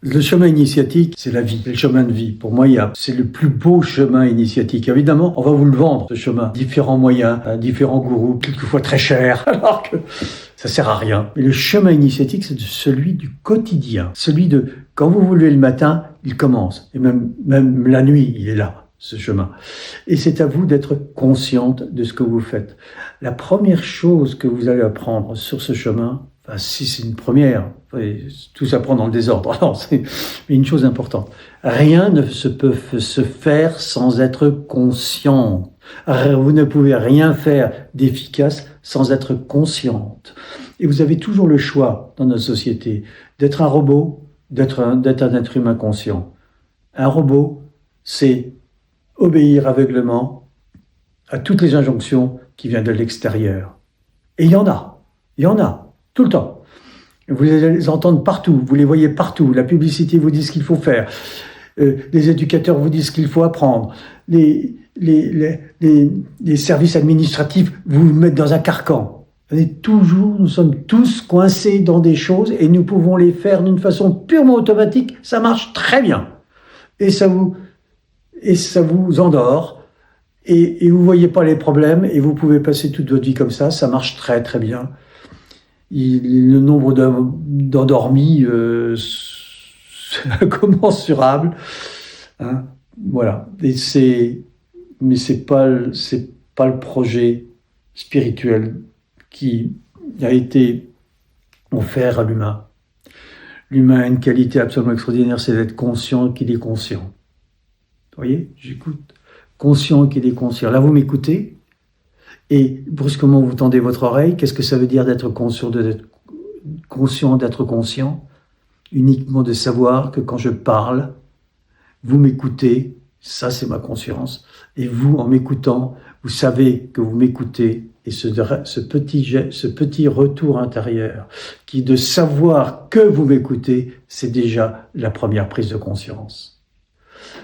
Le chemin initiatique, c'est la vie, c'est le chemin de vie. Pour moi, c'est le plus beau chemin initiatique. Évidemment, on va vous le vendre, ce chemin. Différents moyens, différents gourous, quelquefois très chers, alors que ça sert à rien. Mais le chemin initiatique, c'est celui du quotidien. Celui de, quand vous vous levez le matin, il commence. Et même la nuit, il est là, ce chemin. Et c'est à vous d'être consciente de ce que vous faites. La première chose que vous allez apprendre sur ce chemin, si c'est une première, tout s'apprend dans le désordre. Alors, c'est une chose importante. Rien ne peut se faire sans être conscient. Vous ne pouvez rien faire d'efficace sans être consciente. Et vous avez toujours le choix dans notre société d'être un robot, d'être un être humain conscient. Un robot, c'est obéir aveuglément à toutes les injonctions qui viennent de l'extérieur. Et il y en a. Tout le temps. Vous les entendez partout, vous les voyez partout. La publicité vous dit ce qu'il faut faire. Les éducateurs vous disent ce qu'il faut apprendre. Les services administratifs vous mettent dans un carcan. Nous sommes tous coincés dans des choses et nous pouvons les faire d'une façon purement automatique. Ça marche très bien. Et ça vous endort. Et vous voyez pas les problèmes et vous pouvez passer toute votre vie comme ça. Ça marche très très bien. Le nombre d'endormis c'est incommensurable. Hein, voilà. Mais c'est pas le projet spirituel qui a été offert à l'humain. L'humain a une qualité absolument extraordinaire, c'est d'être conscient qu'il est conscient. Vous voyez, j'écoute. Conscient qu'il est conscient. Là, vous m'écoutez. Et brusquement, vous tendez votre oreille. Qu'est-ce que ça veut dire d'être conscient, d'être conscient? Uniquement de savoir que quand je parle, vous m'écoutez. Ça, c'est ma conscience. Et vous, en m'écoutant, vous savez que vous m'écoutez. Et ce petit retour intérieur, qui de savoir que vous m'écoutez, c'est déjà la première prise de conscience.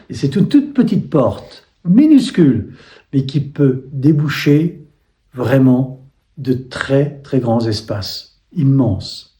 Et c'est une toute petite porte, minuscule, mais qui peut déboucher vraiment de très, très grands espaces, immenses.